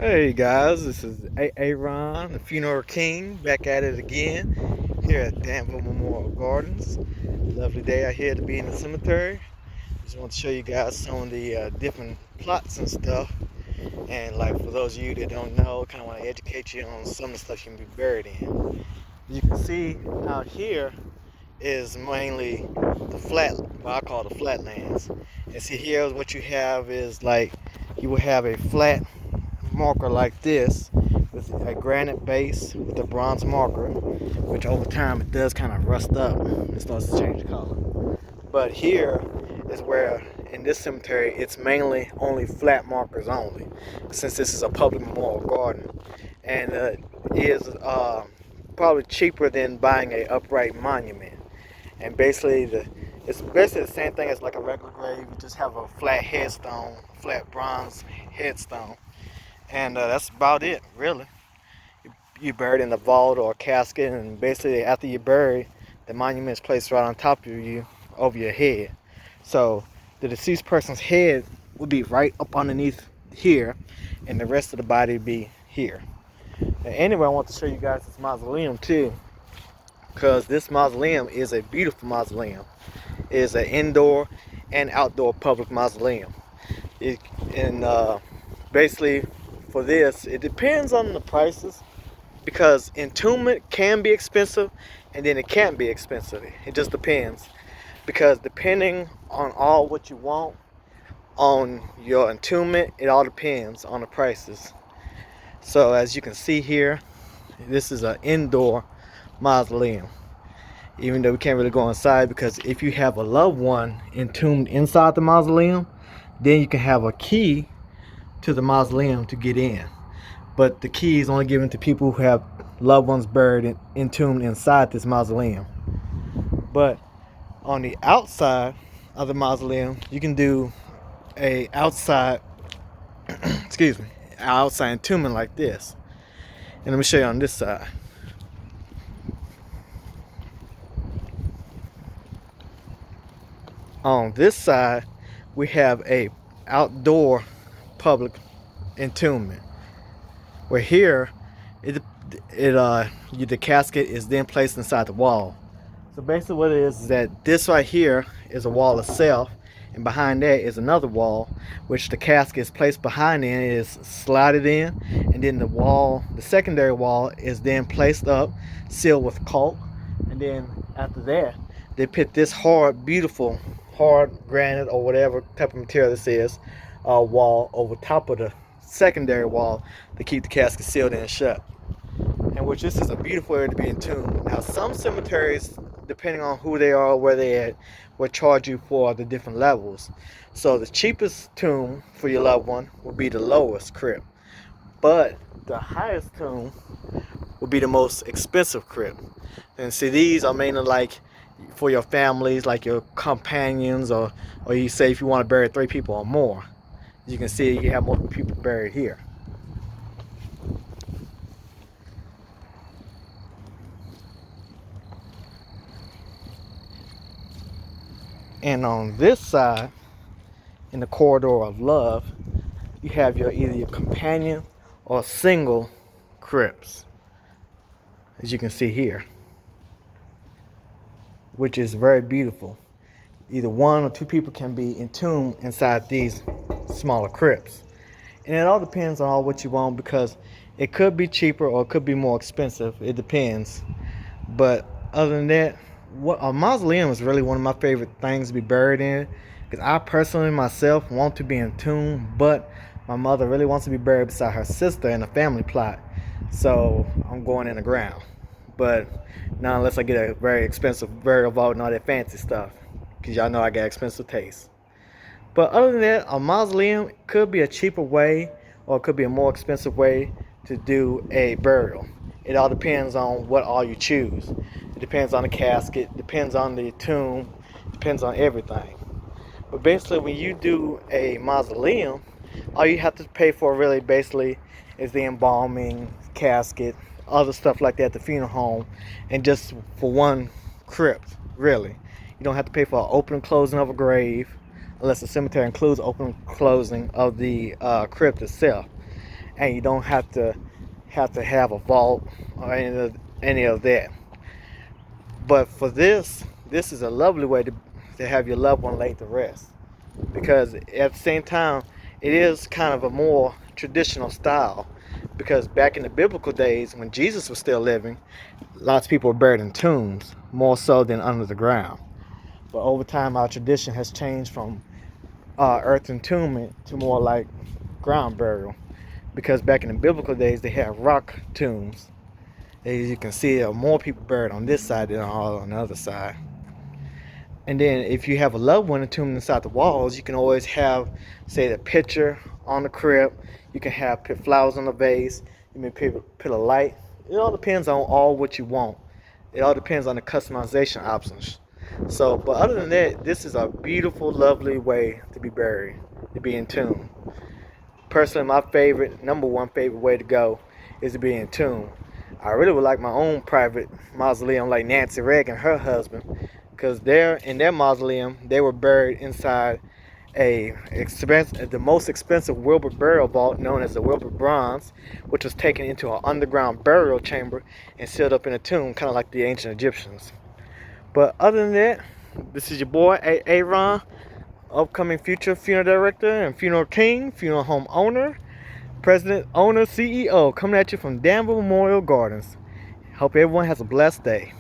Hey guys, this is Aaron, the Funeral King, back at it again here at Danville Memorial Gardens. Lovely day out here to be in the cemetery. Just want to show you guys some of the different plots and stuff. And like for those of you that don't know, kind of want to educate you on some of the stuff you can be buried in. You can see out here is mainly the what I call the flatlands. And see here, what you have is like you will have a flat marker like this with a granite base with a bronze marker, which over time it does kind of rust up and starts to change color. But here is where in this cemetery it's mainly only flat markers only, since this is a public memorial garden, and is probably cheaper than buying a upright monument. And basically it's basically the same thing as like a regular grave. You just have a flat headstone, flat bronze headstone, and that's about it, really. You buried in a vault or a casket, and basically after you bury, the monument is placed right on top of you, over your head. So the deceased person's head would be right up underneath here, and the rest of the body would be here. And anyway, I want to show you guys this mausoleum too, because this mausoleum is a beautiful mausoleum. It is an indoor and outdoor public mausoleum. It, and basically for this, it depends on the prices, because entombment can be expensive and then it can't be expensive. It just depends, because depending on all what you want on your entombment, it all depends on the prices. So as you can see here, this is an indoor mausoleum, even though we can't really go inside, because if you have a loved one entombed inside the mausoleum, then you can have a key to the mausoleum to get in. But the key is only given to people who have loved ones buried entombed inside this mausoleum. But on the outside of the mausoleum, you can do a outside excuse me, outside entombment like this. And let me show you on this side. On this side, we have a outdoor public entombment, where here the casket is then placed inside the wall. So basically what it is that this right here is a wall itself, and behind that is another wall, which the casket is placed behind, and it is slided in, and then the secondary wall is then placed up, sealed with caulk, and then after that they put this beautiful hard granite or whatever type of material this is, wall over top of the secondary wall to keep the casket sealed and shut. And which this is a beautiful area to be entombed. Now some cemeteries, depending on who they are, where they at, will charge you for the different levels. So the cheapest tomb for your loved one will be the lowest crypt, but the highest tomb will be the most expensive crypt. And see, these are mainly like for your families, like your companions, or you say if you want to bury 3 people or more. As you can see, you have more people buried here. And on this side, in the corridor of love, you have either your companion or single crypts, as you can see here, which is very beautiful. Either 1 or 2 people can be entombed inside these smaller crypts. And it all depends on what you want, because it could be cheaper or it could be more expensive. It depends. But other than that, a mausoleum is really one of my favorite things to be buried in, because I personally myself want to be entombed, but my mother really wants to be buried beside her sister in a family plot, so I'm going in the ground. But not unless I get a very expensive burial vault and all that fancy stuff, because y'all know I got expensive taste. But other than that, a mausoleum could be a cheaper way, or it could be a more expensive way to do a burial. It all depends on what all you choose. It depends on the casket, depends on the tomb, depends on everything. But basically, when you do a mausoleum, all you have to pay for really basically is the embalming, casket, other stuff like that, the funeral home, and just for one crypt, really. You don't have to pay for an opening and closing of a grave, unless the cemetery includes opening and closing of the crypt itself. and you don't have a vault or any of that. But for this is a lovely way to have your loved one laid to rest, because at the same time it is kind of a more traditional style, because back in the biblical days when Jesus was still living, lots of people were buried in tombs more so than under the ground. But over time our tradition has changed from earth entombment to more like ground burial, because back in the biblical days they had rock tombs. As you can see, there are more people buried on this side than all on the other side. And then if you have a loved one entombed inside the walls, you can always have, say, the picture on the crib. You can have put flowers on the vase. You may put a light. It all depends on all what you want. It all depends on the customization options. So, but other than that, this is a beautiful, lovely way to be buried, to be entombed. Personally, my favorite, number one favorite way to go is to be entombed. I really would like my own private mausoleum like Nancy Reagan and her husband, because there in their mausoleum they were buried inside the most expensive Wilbur burial vault known as the Wilbur Bronze, which was taken into an underground burial chamber and sealed up in a tomb, kind of like the ancient Egyptians. But other than that, this is your boy Aaron, upcoming future funeral director and funeral king, funeral home owner, president, owner, CEO, coming at you from Danville Memorial Gardens. Hope everyone has a blessed day.